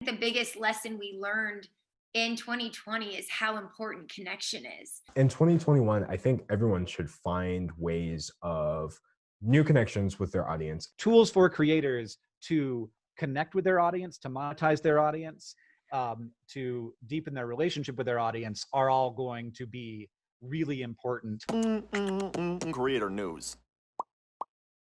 The biggest lesson we learned in 2020 is how important connection is. In 2021, I think everyone should find ways of new connections with their audience. Tools for creators to connect with their audience, to monetize their audience, to deepen their relationship with their audience are all going to be really important. Creator News.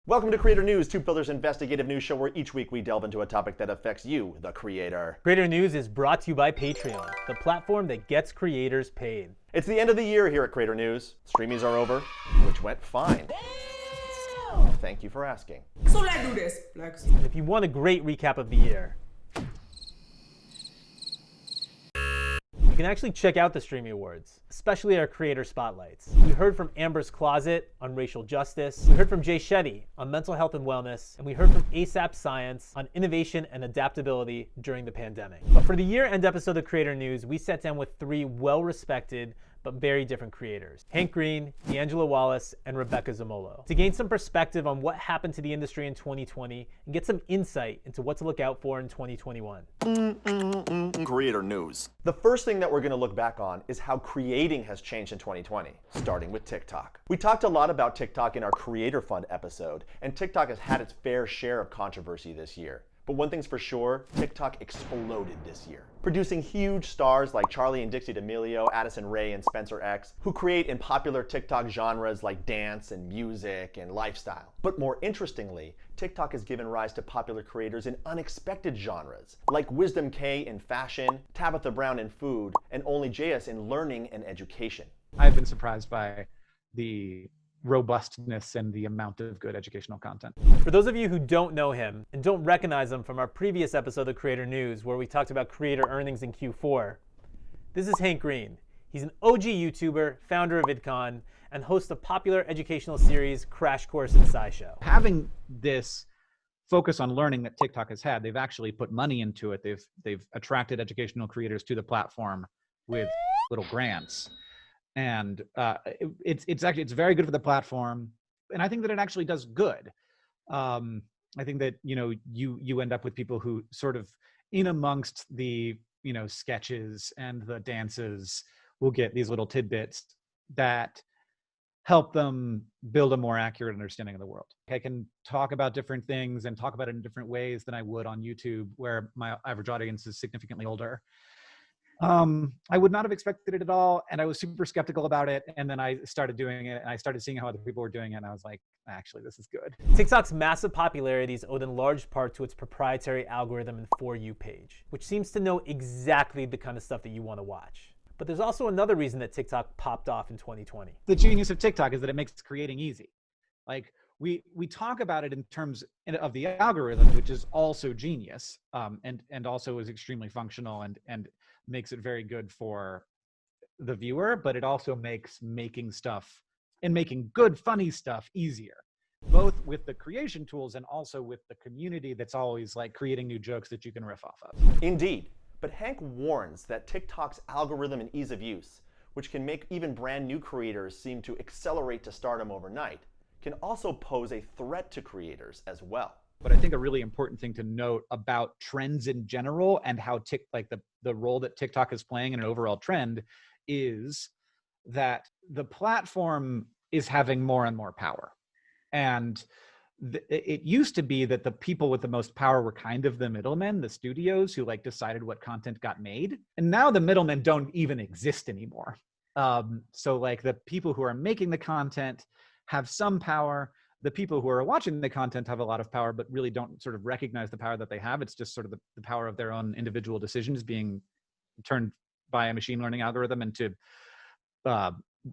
Welcome to Creator News, Tubefilter's investigative news show where each week we delve into a topic that affects you, the creator. Creator News is brought to you by Patreon, the platform that gets creators paid. It's the end of the year here at Creator News. Streamies are over, which went fine. Thank you for asking. So let's do this, Flex. And if you want a great recap of the year, you can actually check out the Streamy Awards, especially our creator spotlights. We heard from Amber's Closet on racial justice. We heard from Jay Shetty on mental health and wellness. And we heard from ASAP Science on innovation and adaptability during the pandemic. But for the year-end episode of Creator News, we sat down with three well-respected but very different creators: Hank Green, D'Angelo Wallace, and Rebecca Zamolo, to gain some perspective on what happened to the industry in 2020 and get some insight into what to look out for in 2021. Creator News. The first thing that we're going to look back on is how creating has changed in 2020, starting with TikTok. We talked a lot about TikTok in our Creator Fund episode, and TikTok has had its fair share of controversy this year. But one thing's for sure, TikTok exploded this year, producing huge stars like Charlie and Dixie D'Amelio, Addison Rae, and Spencer X, who create in popular TikTok genres like dance and music and lifestyle. But more interestingly, TikTok has given rise to popular creators in unexpected genres, like Wisdom K in fashion, Tabitha Brown in food, and Only JS in learning and education. I've been surprised by the robustness and the amount of good educational content. For those of you who don't know him and don't recognize him from our previous episode of Creator News, where we talked about creator earnings in Q4, this is Hank Green. He's an OG YouTuber, founder of VidCon, and host of popular educational series Crash Course and SciShow. Having this focus on learning that TikTok has had, they've actually put money into it. They've attracted educational creators to the platform with little grants. And it's very good for the platform, and I think that it actually does good. I think that you end up with people who sort of in amongst the sketches and the dances will get these little tidbits that help them build a more accurate understanding of the world. I can talk about different things and talk about it in different ways than I would on YouTube, where my average audience is significantly older. I would not have expected it at all, and I was super skeptical about it, and then I started doing it, and I started seeing how other people were doing it, and I was like, actually, this is good. TikTok's massive popularity is owed in large part to its proprietary algorithm and For You page, which seems to know exactly the kind of stuff that you want to watch. But there's also another reason that TikTok popped off in 2020. The genius of TikTok is that it makes creating easy. Like, we talk about it in terms of the algorithm, which is also genius, and also is extremely functional and makes it very good for the viewer, but it also makes making stuff and making good, funny stuff easier, both with the creation tools and also with the community that's always like creating new jokes that you can riff off of. Indeed, but Hank warns that TikTok's algorithm and ease of use, which can make even brand new creators seem to accelerate to stardom overnight, can also pose a threat to creators as well. But I think a really important thing to note about trends in general and how the role that TikTok is playing in an overall trend is that the platform is having more and more power. And it used to be that the people with the most power were kind of the middlemen, the studios who decided what content got made. And now the middlemen don't even exist anymore. So the people who are making the content have some power. The people who are watching the content have a lot of power, but really don't sort of recognize the power that they have. It's just sort of the power of their own individual decisions being turned by a machine learning algorithm into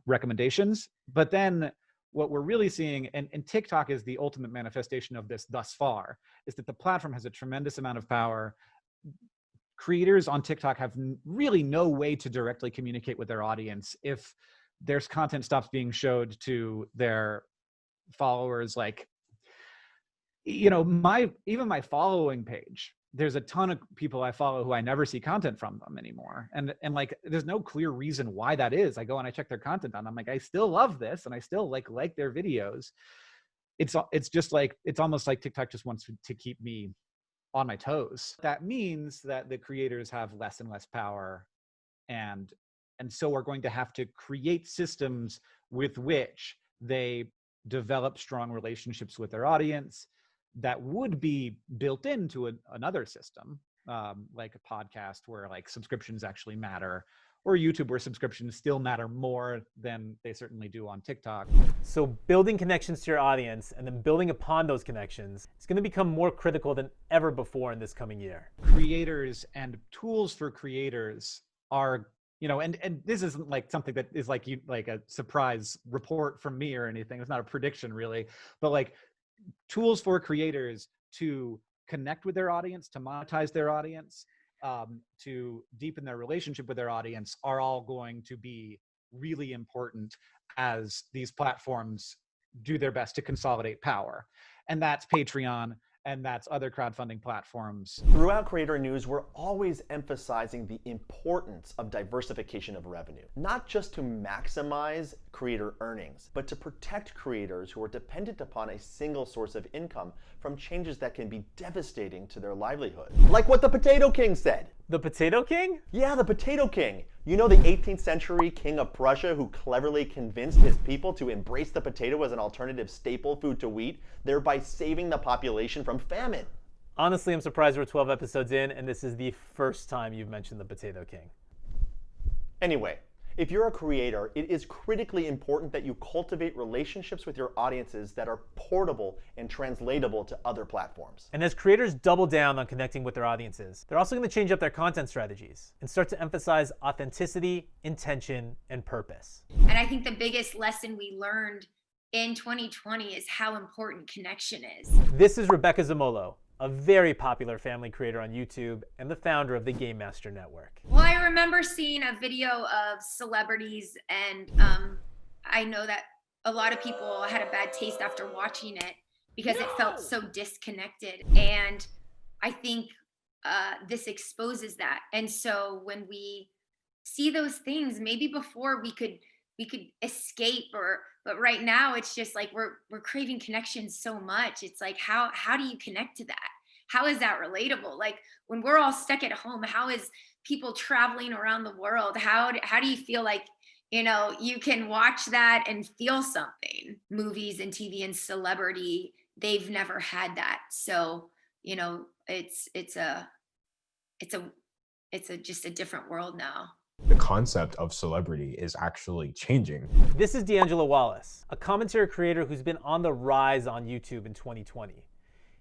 recommendations. But then what we're really seeing, and TikTok is the ultimate manifestation of this thus far, is that the platform has a tremendous amount of power. Creators on TikTok have really no way to directly communicate with their audience if their content stops being showed to their followers. My following page, there's a ton of people I follow who I never see content from them anymore, and there's no clear reason why that is. I go and I check their content and I'm like, I still love this and I still like their videos. It's just it's almost like TikTok just wants to keep me on my toes. That means that the creators have less and less power, and so are going to have to create systems with which they develop strong relationships with their audience that would be built into another system, like a podcast where like subscriptions actually matter, or YouTube where subscriptions still matter more than they certainly do on TikTok. So building connections to your audience and then building upon those connections is going to become more critical than ever before in this coming year. Creators and tools for creators are, and this isn't like something that is like a surprise report from me or anything. It's not a prediction really, but like tools for creators to connect with their audience, to monetize their audience, to deepen their relationship with their audience are all going to be really important as these platforms do their best to consolidate power. And that's Patreon, and that's other crowdfunding platforms. Throughout Creator News, we're always emphasizing the importance of diversification of revenue, not just to maximize creator earnings, but to protect creators who are dependent upon a single source of income from changes that can be devastating to their livelihood. Like what the Potato King said. The Potato King? Yeah, the Potato King. You know, the 18th century king of Prussia who cleverly convinced his people to embrace the potato as an alternative staple food to wheat, thereby saving the population from famine. Honestly, I'm surprised we're 12 episodes in and this is the first time you've mentioned the Potato King. Anyway, if you're a creator, it is critically important that you cultivate relationships with your audiences that are portable and translatable to other platforms. And as creators double down on connecting with their audiences, they're also going to change up their content strategies and start to emphasize authenticity, intention, and purpose. And I think the biggest lesson we learned in 2020 is how important connection is. This is Rebecca Zamolo, a very popular family creator on YouTube and the founder of the Game Master Network. Well, I remember seeing a video of celebrities, and I know that a lot of people had a bad taste after watching it because it felt so disconnected. And I think this exposes that. And so when we see those things, maybe before we could escape, but right now it's just like we're craving connection so much. It's like, how do you connect to that? How is that relatable? Like when we're all stuck at home, how is people traveling around the world? How do you feel like, you can watch that and feel something? Movies and TV and celebrity, they've never had that. So, it's just a different world now. The concept of celebrity is actually changing. This is D'Angelo Wallace, a commentary creator who's been on the rise on YouTube in 2020.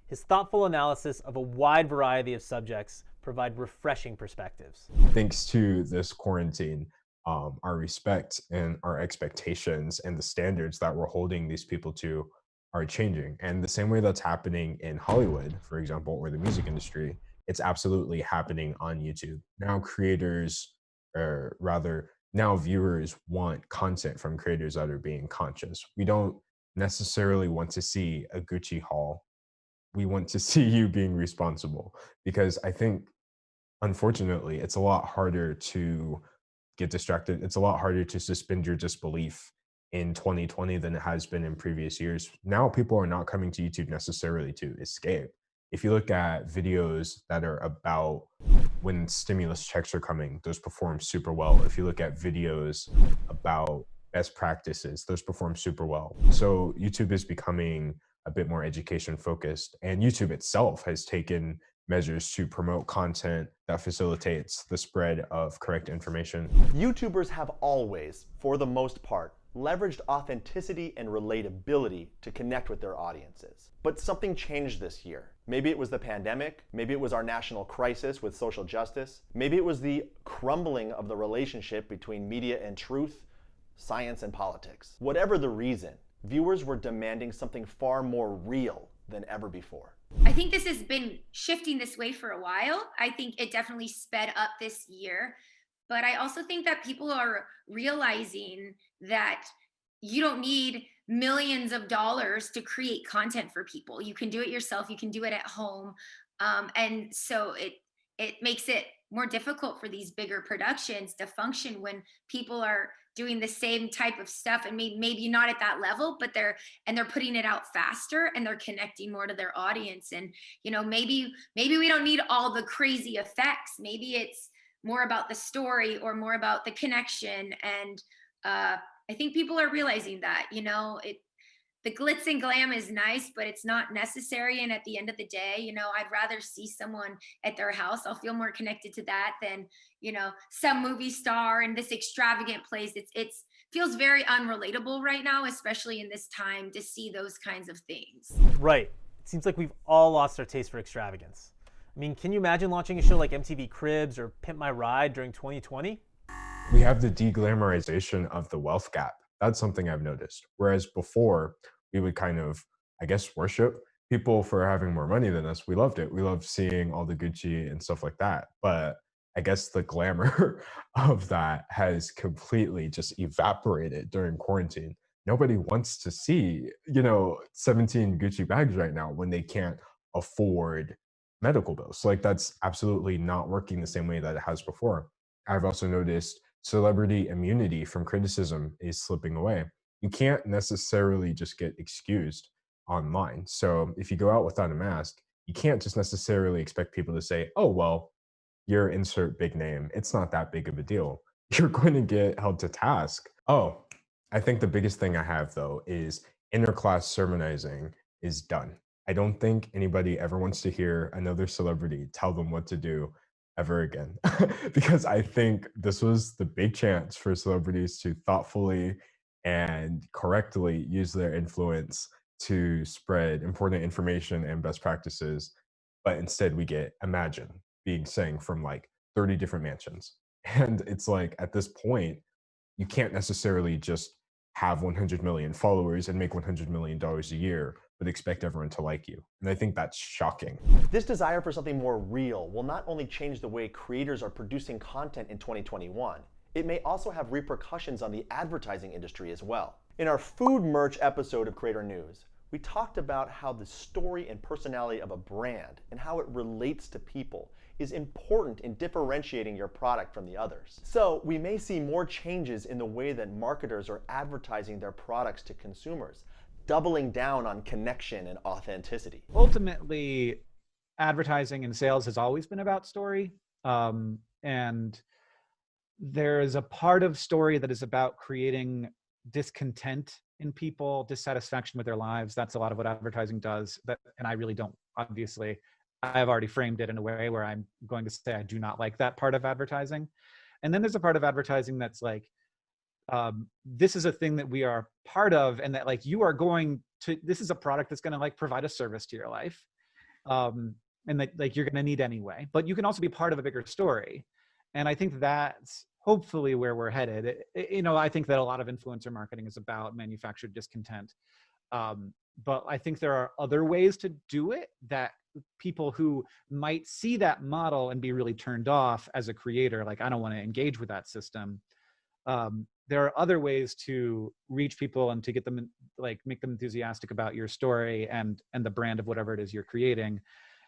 His thoughtful analysis of a wide variety of subjects provide refreshing perspectives. Thanks to this quarantine, our respect and our expectations and the standards that we're holding these people to are changing. And the same way that's happening in Hollywood, for example, or the music industry, it's absolutely happening on YouTube. Now creators, or rather now viewers, want content from creators that are being conscious. We don't necessarily want to see a Gucci haul. We want to see you being responsible, because I think, unfortunately, it's a lot harder to get distracted. It's a lot harder to suspend your disbelief in 2020 than it has been in previous years. Now people are not coming to YouTube necessarily to escape. If you look at videos that are about when stimulus checks are coming, those perform super well. If you look at videos about best practices, those perform super well. So YouTube is becoming a bit more education focused, and YouTube itself has taken measures to promote content that facilitates the spread of correct information. YouTubers have always, for the most part, leveraged authenticity and relatability to connect with their audiences. But something changed this year. Maybe it was the pandemic, maybe it was our national crisis with social justice, maybe it was the crumbling of the relationship between media and truth, science and politics. Whatever the reason, viewers were demanding something far more real than ever before. I think this has been shifting this way for a while. I think it definitely sped up this year. But I also think that people are realizing that you don't need millions of dollars to create content for people. You can do it yourself. You can do it at home. And so it makes it more difficult for these bigger productions to function when people are doing the same type of stuff, and maybe not at that level, but they're putting it out faster, and they're connecting more to their audience. And maybe we don't need all the crazy effects. Maybe it's more about the story or more about the connection. And I think people are realizing that, the glitz and glam is nice, but it's not necessary. And at the end of the day, I'd rather see someone at their house. I'll feel more connected to that than, some movie star in this extravagant place. It's feels very unrelatable right now, especially in this time, to see those kinds of things. Right. It seems like we've all lost our taste for extravagance. I mean, can you imagine launching a show like MTV Cribs or Pimp My Ride during 2020? We have the deglamorization of the wealth gap. That's something I've noticed. Whereas before, we would kind of, I guess, worship people for having more money than us. We loved it. We loved seeing all the Gucci and stuff like that. But I guess the glamour of that has completely just evaporated during quarantine. Nobody wants to see, 17 Gucci bags right now when they can't afford medical bills. Like, that's absolutely not working the same way that it has before. I've also noticed celebrity immunity from criticism is slipping away. You can't necessarily just get excused online. So if you go out without a mask, you can't just necessarily expect people to say, oh, well, you're insert big name. It's not that big of a deal. You're going to get held to task. Oh, I think the biggest thing I have, though, is interclass sermonizing is done. I don't think anybody ever wants to hear another celebrity tell them what to do ever again. Because I think this was the big chance for celebrities to thoughtfully and correctly use their influence to spread important information and best practices. But instead we get Imagine being sang from like 30 different mansions. And it's like, at this point, you can't necessarily just have 100 million followers and make $100 million a year, but expect everyone to like you. And I think that's shocking. This desire for something more real will not only change the way creators are producing content in 2021, it may also have repercussions on the advertising industry as well. In our food merch episode of Creator News, we talked about how the story and personality of a brand and how it relates to people is important in differentiating your product from the others. So we may see more changes in the way that marketers are advertising their products to consumers, doubling down on connection and authenticity. Ultimately, advertising and sales has always been about story. And there is a part of story that is about creating discontent in people, dissatisfaction with their lives. That's a lot of what advertising does. And I really don't, obviously, I've already framed it in a way where I'm going to say I do not like that part of advertising. And then there's a part of advertising that's like, this is a thing that we are part of, and that like you are going to, this is a product that's going to like provide a service to your life. And that like you're going to need anyway, but you can also be part of a bigger story. And I think that's hopefully where we're headed. I think that a lot of influencer marketing is about manufactured discontent. But I think there are other ways to do it that people who might see that model and be really turned off as a creator, like, I don't want to engage with that system. There are other ways to reach people and to get them, like, make them enthusiastic about your story and the brand of whatever it is you're creating.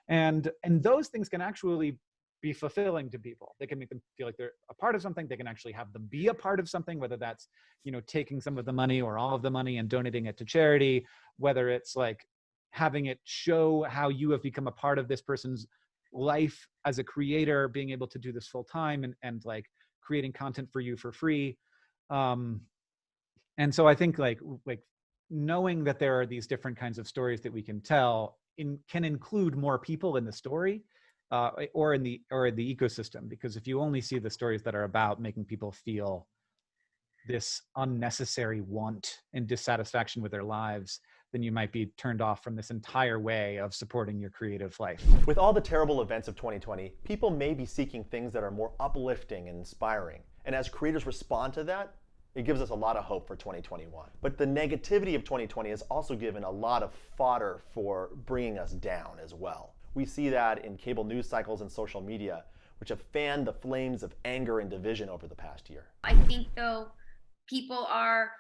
And those things can actually be fulfilling to people. They can make them feel like they're a part of something. They can actually have them be a part of something, whether that's, taking some of the money or all of the money and donating it to charity, whether it's like having it show how you have become a part of this person's life as a creator, being able to do this full time and like creating content for you for free. And so I think like knowing that there are these different kinds of stories that we can tell can include more people in the story. Or in the ecosystem, because if you only see the stories that are about making people feel this unnecessary want and dissatisfaction with their lives, then you might be turned off from this entire way of supporting your creative life. With all the terrible events of 2020, people may be seeking things that are more uplifting and inspiring. And as creators respond to that, it gives us a lot of hope for 2021. But the negativity of 2020 has also given a lot of fodder for bringing us down as well. We see that in cable news cycles and social media, which have fanned the flames of anger and division over the past year. I think, though, people are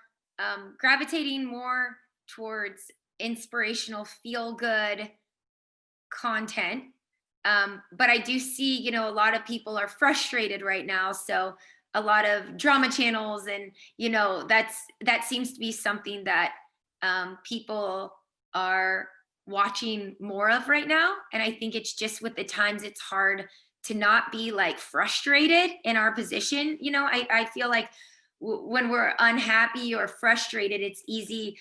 gravitating more towards inspirational, feel-good content. But I do see, a lot of people are frustrated right now. So a lot of drama channels, and that seems to be something that people are watching more of right now. And I think it's just with the times, it's hard to not be like frustrated in our position. I feel like when we're unhappy or frustrated, it's easy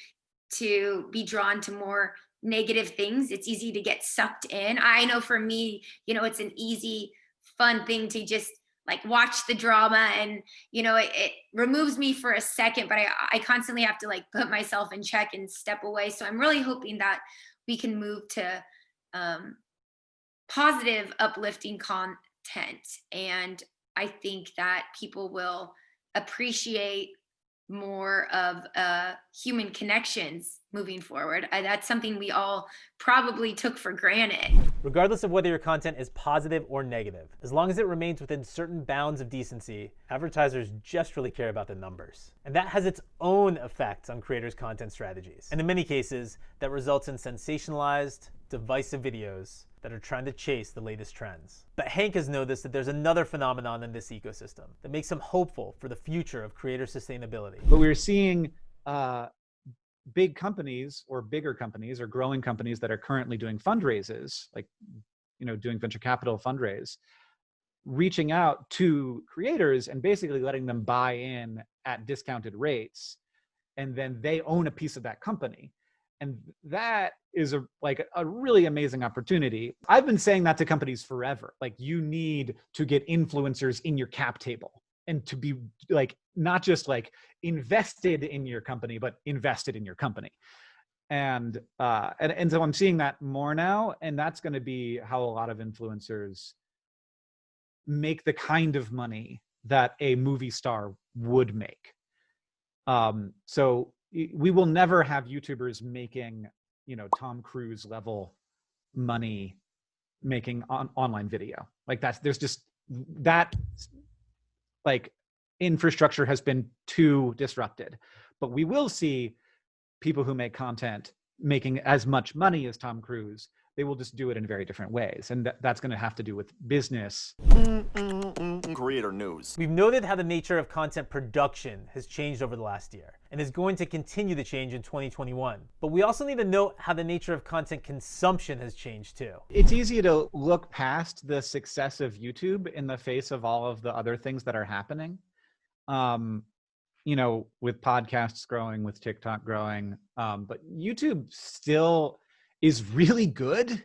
to be drawn to more negative things. It's easy to get sucked in. I know for me, it's an easy, fun thing to just like watch the drama, and it removes me for a second, but I constantly have to like put myself in check and step away. So I'm really hoping that we can move to positive, uplifting content. And I think that people will appreciate more of human connections moving forward. That's something we all probably took for granted. Regardless of whether your content is positive or negative, as long as it remains within certain bounds of decency, advertisers just really care about the numbers. And that has its own effects on creators' content strategies. And in many cases, that results in sensationalized, divisive videos that are trying to chase the latest trends. But Hank has noticed that there's another phenomenon in this ecosystem that makes him hopeful for the future of creator sustainability. But we're seeing big companies or bigger companies or growing companies that are currently doing fundraisers, like, doing venture capital fundraise, reaching out to creators and basically letting them buy in at discounted rates. And then they own a piece of that company. And that is a really amazing opportunity. I've been saying that to companies forever. Like, you need to get influencers in your cap table and to be like, not just like invested in your company, but invested in your company. And so I'm seeing that more now. And that's going to be how a lot of influencers make the kind of money that a movie star would make. So we will never have YouTubers making, Tom Cruise level money making online video. Like there's just that, like, infrastructure has been too disrupted. But we will see people who make content making as much money as Tom Cruise. They will just do it in very different ways. And that's going to have to do with business. Creator news. We've noted how the nature of content production has changed over the last year and is going to continue to change in 2021. But we also need to note how the nature of content consumption has changed too. It's easy to look past the success of YouTube in the face of all of the other things that are happening. With podcasts growing, with TikTok growing, but YouTube still is really good.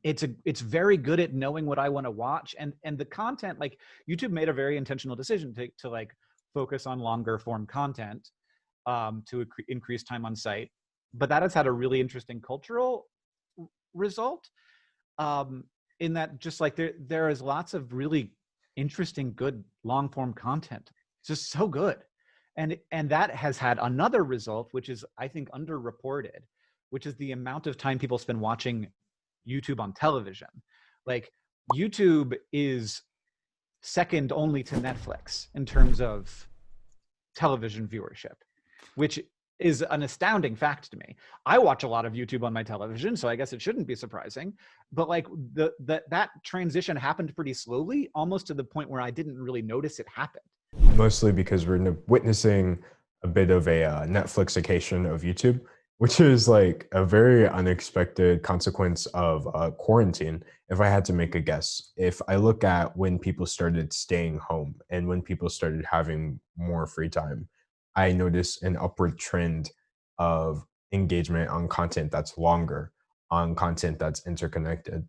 It's very good at knowing what I want to watch, and the content, like, YouTube made a very intentional decision to like focus on longer form content to increase time on site, but that has had a really interesting cultural result in that just like there is lots of really interesting, good long form content. It's just so good. And that has had another result, which is, I think, underreported, which is the amount of time people spend watching YouTube on television. Like, YouTube is second only to Netflix in terms of television viewership, which is an astounding fact to me. I watch a lot of YouTube on my television, so I guess it shouldn't be surprising. But like that transition happened pretty slowly, almost to the point where I didn't really notice it happen. Mostly because we're witnessing a bit of a Netflixication of YouTube, which is like a very unexpected consequence of quarantine. If I had to make a guess, if I look at when people started staying home and when people started having more free time, I notice an upward trend of engagement on content that's longer, on content that's interconnected.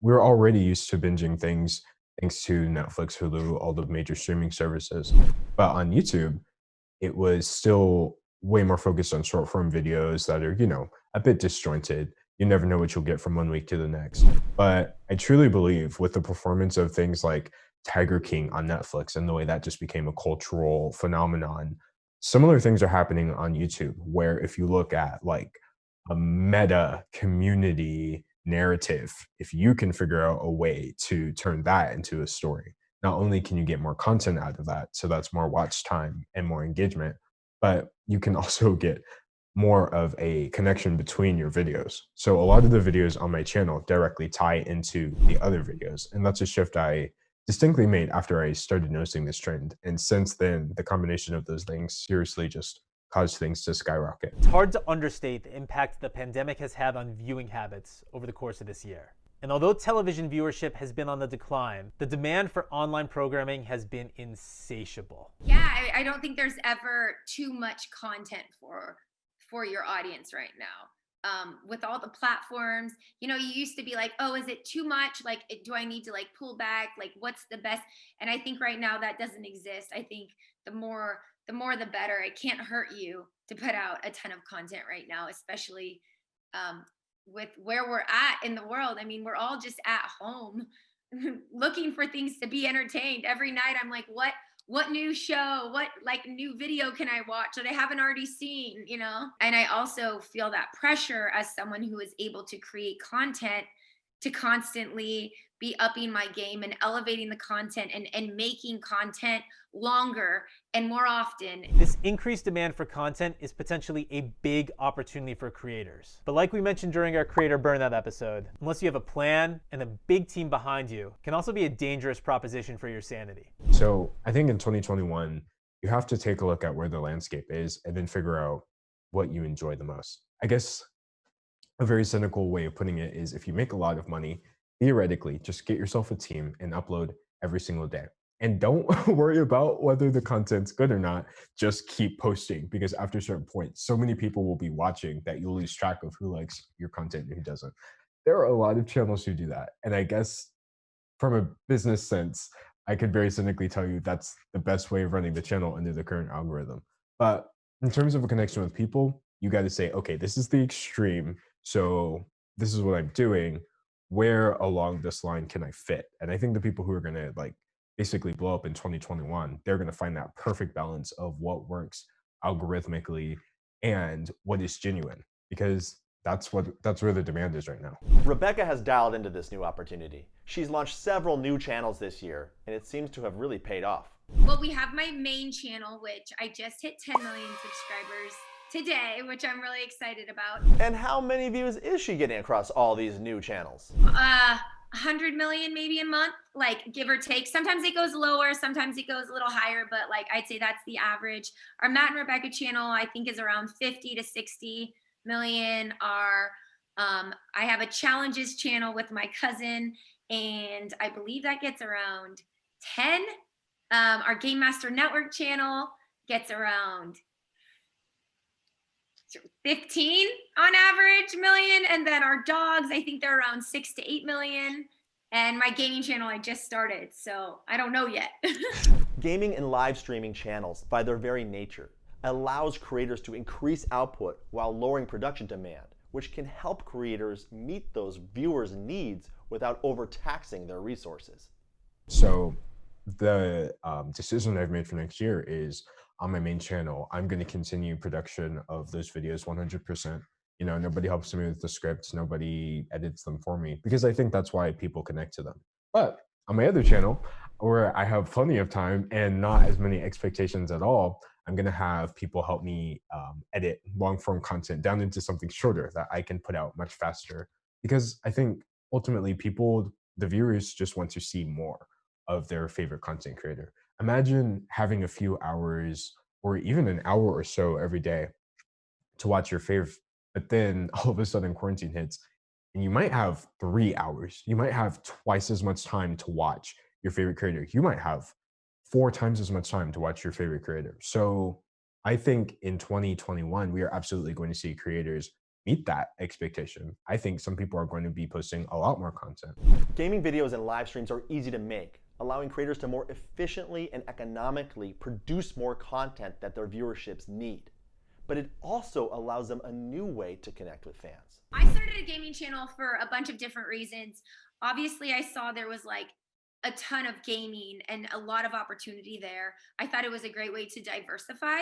We're already used to binging things thanks to Netflix, Hulu, all the major streaming services. But on YouTube, it was still way more focused on short form videos that are, a bit disjointed. You never know what you'll get from one week to the next. But I truly believe with the performance of things like Tiger King on Netflix and the way that just became a cultural phenomenon, similar things are happening on YouTube, where if you look at like a meta community narrative, if you can figure out a way to turn that into a story, not only can you get more content out of that, so that's more watch time and more engagement, but you can also get more of a connection between your videos. So a lot of the videos on my channel directly tie into the other videos, and that's a shift I distinctly made after I started noticing this trend. And since then, the combination of those things seriously just caused things to skyrocket. It's hard to understate the impact the pandemic has had on viewing habits over the course of this year. And although television viewership has been on the decline, the demand for online programming has been insatiable. Yeah, I don't think there's ever too much content for your audience right now. With all the platforms, you used to be like, oh, is it too much? Like, do I need to like pull back? Like, what's the best? And I think right now that doesn't exist. I think the more the better. It can't hurt you to put out a ton of content right now, especially with where we're at in the world. I mean, we're all just at home looking for things to be entertained. Every night I'm like, what new show, what like new video can I watch that I haven't already seen, And I also feel that pressure as someone who is able to create content to constantly be upping my game and elevating the content and making content longer and more often. This increased demand for content is potentially a big opportunity for creators. But like we mentioned during our creator burnout episode, unless you have a plan and a big team behind you, it can also be a dangerous proposition for your sanity. So I think in 2021, you have to take a look at where the landscape is and then figure out what you enjoy the most. I guess a very cynical way of putting it is if you make a lot of money, theoretically, just get yourself a team and upload every single day. And don't worry about whether the content's good or not. Just keep posting, because after a certain point, so many people will be watching that you'll lose track of who likes your content and who doesn't. There are a lot of channels who do that. And I guess from a business sense, I could very cynically tell you that's the best way of running the channel under the current algorithm. But in terms of a connection with people, you got to say, okay, this is the extreme. So this is what I'm doing. Where along this line can I fit? And I think the people who are going to like basically blow up in 2021, they're going to find that perfect balance of what works algorithmically and what is genuine, because that's where the demand is right now. Rebecca has dialed into this new opportunity. She's launched several new channels this year, and it seems to have really paid off. Well, we have my main channel, which I just hit 10 million subscribers today, which I'm really excited about. And how many views is she getting across all these new channels? 100 million maybe a month, like give or take. Sometimes it goes lower, sometimes it goes a little higher, but like I'd say that's the average. Our Matt and Rebecca channel, I think, is around 50 to 60 million. Our I have a challenges channel with my cousin, and I believe that gets around 10. Our Game Master Network channel gets around 15 on average million, and then our dogs, I think they're around 6 to 8 million. And my gaming channel I just started, so I don't know yet. Gaming and live streaming channels, by their very nature, allows creators to increase output while lowering production demand, which can help creators meet those viewers' needs without overtaxing their resources. So the decision I've made for next year is on my main channel, I'm going to continue production of those videos 100%. Nobody helps me with the scripts, nobody edits them for me, because I think that's why people connect to them. But on my other channel, where I have plenty of time and not as many expectations at all, I'm going to have people help me edit long form content down into something shorter that I can put out much faster. Because I think ultimately the viewers just want to see more of their favorite content creator. Imagine having a few hours or even an hour or so every day to watch your favorite, but then all of a sudden quarantine hits and you might have 3 hours. You might have twice as much time to watch your favorite creator. You might have 4 times as much time to watch your favorite creator. So I think in 2021, we are absolutely going to see creators meet that expectation. I think some people are going to be posting a lot more content. Gaming videos and live streams are easy to make, allowing creators to more efficiently and economically produce more content that their viewerships need. But it also allows them a new way to connect with fans. I started a gaming channel for a bunch of different reasons. Obviously, I saw there was like a ton of gaming and a lot of opportunity there. I thought it was a great way to diversify.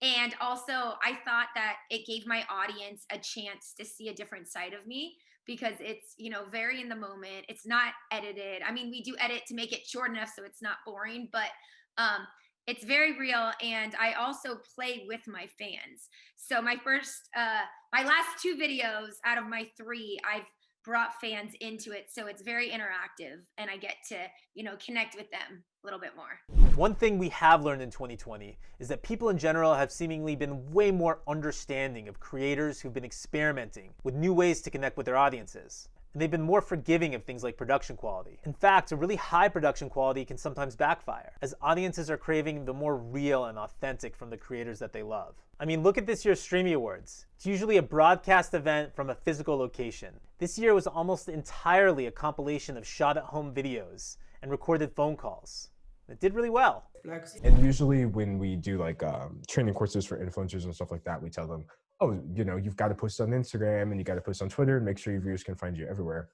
And also, I thought that it gave my audience a chance to see a different side of me, because it's, very in the moment. It's not edited. I mean, we do edit to make it short enough so it's not boring, but it's very real. And I also play with my fans. So my last 2 videos out of my 3, I've brought fans into it. So it's very interactive and I get to, you know, connect with them a little bit more. One thing we have learned in 2020 is that people in general have seemingly been way more understanding of creators who've been experimenting with new ways to connect with their audiences. And they've been more forgiving of things like production quality. In fact, a really high production quality can sometimes backfire, as audiences are craving the more real and authentic from the creators that they love. I mean, look at this year's Streamy Awards. It's usually a broadcast event from a physical location. This year was almost entirely a compilation of shot-at-home videos and recorded phone calls. It did really well. Flex. And usually when we do like training courses for influencers and stuff like that, we tell them, oh, you know, you've got to post on Instagram and you got to post on Twitter and make sure your viewers can find you everywhere.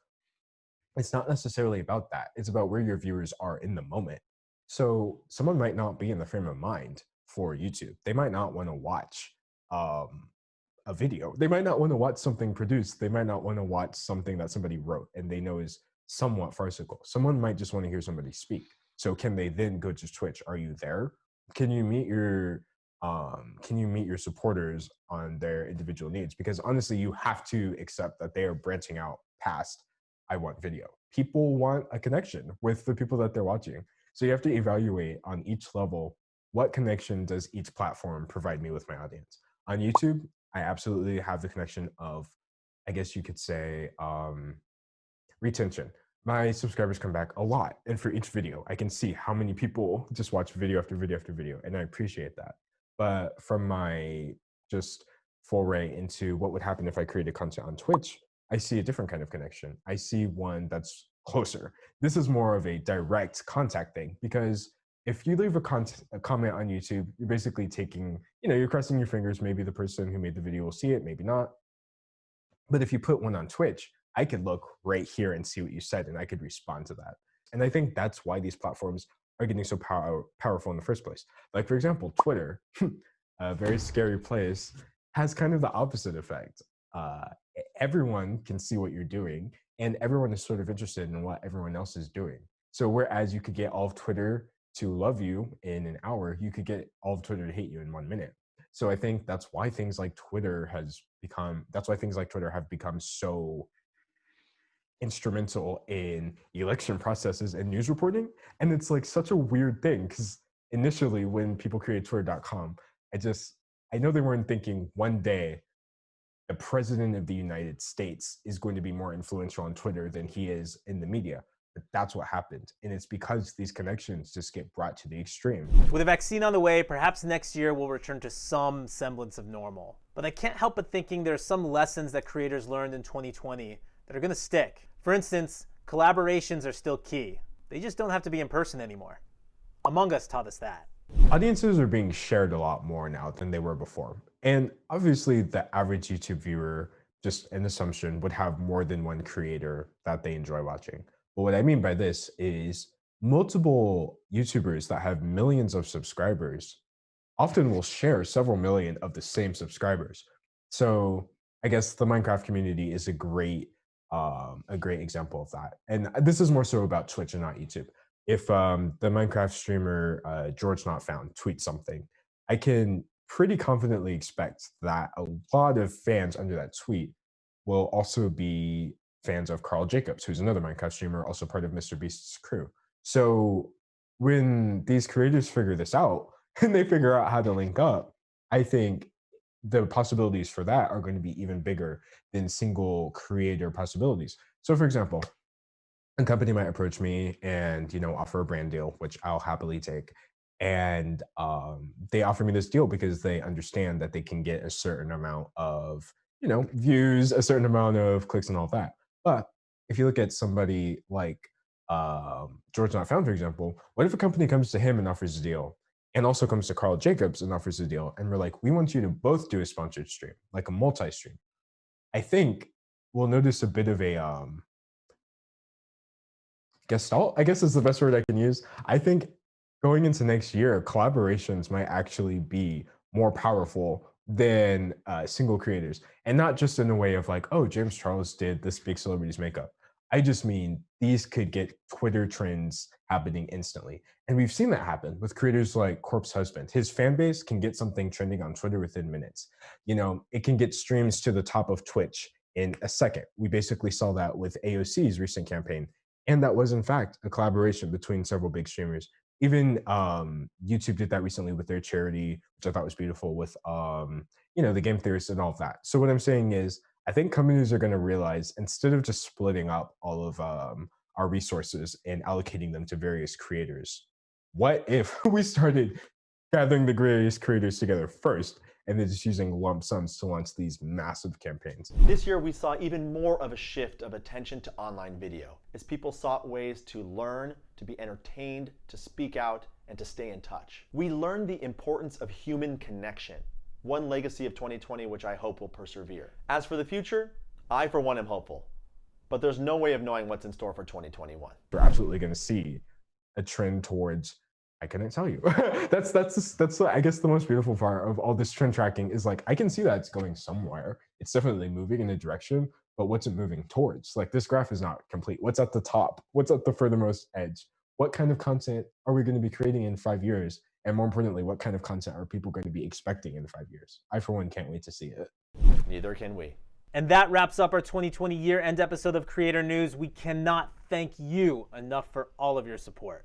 It's not necessarily about that. It's about where your viewers are in the moment. So someone might not be in the frame of mind for YouTube. They might not want to watch a video. They might not want to watch something produced. They might not want to watch something that somebody wrote and they know is somewhat farcical. Someone might just want to hear somebody speak. So can they then go to Twitch? Are you there? Can you meet your supporters on their individual needs? Because honestly, you have to accept that they are branching out past I want video. People want a connection with the people that they're watching. So you have to evaluate on each level, what connection does each platform provide me with my audience? On YouTube, I absolutely have the connection of, I guess you could say, retention. My subscribers come back a lot. And for each video, I can see how many people just watch video after video after video. And I appreciate that. But from my just foray into what would happen if I created content on Twitch, I see a different kind of connection. I see one that's closer. This is more of a direct contact thing, because if you leave a comment on YouTube, you're basically taking, you know, you're crossing your fingers. Maybe the person who made the video will see it, maybe not. But if you put one on Twitch, I could look right here and see what you said, and I could respond to that. And I think that's why these platforms are getting so powerful in the first place. Like, for example, Twitter, a very scary place, has kind of the opposite effect. Everyone can see what you're doing, and everyone is sort of interested in what everyone else is doing. So whereas you could get all of Twitter to love you in an hour, you could get all of Twitter to hate you in 1 minute. So I think that's why things like Twitter have become so instrumental in election processes and news reporting. And it's like such a weird thing, because initially when people created twitter.com, I know they weren't thinking one day the president of the United States is going to be more influential on Twitter than he is in the media. But that's what happened. And it's because these connections just get brought to the extreme. With a vaccine on the way, perhaps next year we'll return to some semblance of normal. But I can't help but thinking there are some lessons that creators learned in 2020 that are going to stick. For instance, collaborations are still key. They just don't have to be in person anymore. Among Us taught us that. Audiences are being shared a lot more now than they were before. And obviously the average YouTube viewer, just an assumption, would have more than one creator that they enjoy watching. But what I mean by this is multiple YouTubers that have millions of subscribers often will share several million of the same subscribers. So I guess the Minecraft community is a great example of that. And this is more so about Twitch and not YouTube. If the Minecraft streamer George Not Found tweets something, I can pretty confidently expect that a lot of fans under that tweet will also be fans of Carl Jacobs, who's another Minecraft streamer, also part of Mr. Beast's crew. So when these creators figure this out and they figure out how to link up, I think the possibilities for that are going to be even bigger than single creator possibilities. So for example, a company might approach me and, you know, offer a brand deal, which I'll happily take. And they offer me this deal because they understand that they can get a certain amount of, you know, views, a certain amount of clicks and all that. But if you look at somebody like George Not Found, for example, what if a company comes to him and offers a deal, and also comes to Carl Jacobs and offers a deal, and we're like, we want you to both do a sponsored stream, like a multi-stream? I think we'll notice a bit of a gestalt, I guess is the best word I can use. I think going into next year, collaborations might actually be more powerful than single creators. And not just in a way of like, oh, James Charles did this big celebrity's makeup. I just mean these could get Twitter trends happening instantly. And we've seen that happen with creators like Corpse Husband. His fan base can get something trending on Twitter within minutes. You know, it can get streams to the top of Twitch in a second. We basically saw that with AOC's recent campaign. And that was, in fact, a collaboration between several big streamers. Even YouTube did that recently with their charity, which I thought was beautiful, with the game theorists and all of that. So what I'm saying is, I think companies are going to realize, instead of just splitting up all of our resources and allocating them to various creators, what if we started gathering the various creators together first and then just using lump sums to launch these massive campaigns? This year, we saw even more of a shift of attention to online video as people sought ways to learn, to be entertained, to speak out, and to stay in touch. We learned the importance of human connection, one legacy of 2020 which I hope will persevere. As for the future, I for one am hopeful, but there's no way of knowing what's in store for 2021. We're absolutely going to see a trend towards, I couldn't tell you. that's I guess the most beautiful part of all this trend tracking is, like, I can see that it's going somewhere. It's definitely moving in a direction, but what's it moving towards? Like, this graph is not complete. What's at the top? What's at the furthermost edge? What kind of content are we going to be creating in 5 years? And more importantly, what kind of content are people going to be expecting in 5 years? I, for one, can't wait to see it. Neither can we. And that wraps up our 2020 year-end episode of Creator News. We cannot thank you enough for all of your support.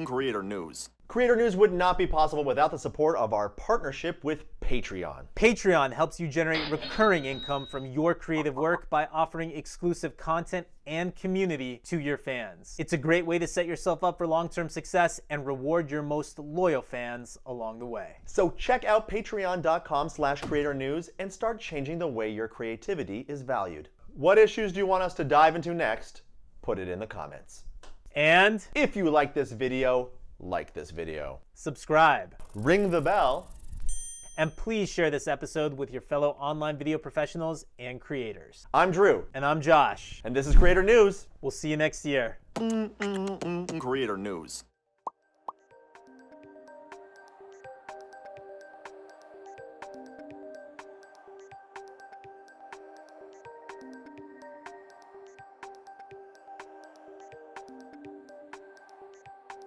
Creator News. Creator News would not be possible without the support of our partnership with Patreon. Patreon helps you generate recurring income from your creative work by offering exclusive content and community to your fans. It's a great way to set yourself up for long-term success and reward your most loyal fans along the way. So check out patreon.com/creatornews and start changing the way your creativity is valued. What issues do you want us to dive into next? Put it in the comments. And if you like this video, like this video. Subscribe. Ring the bell. And please share this episode with your fellow online video professionals and creators. I'm Drew. And I'm Josh. And this is Creator News. We'll see you next year. Creator News.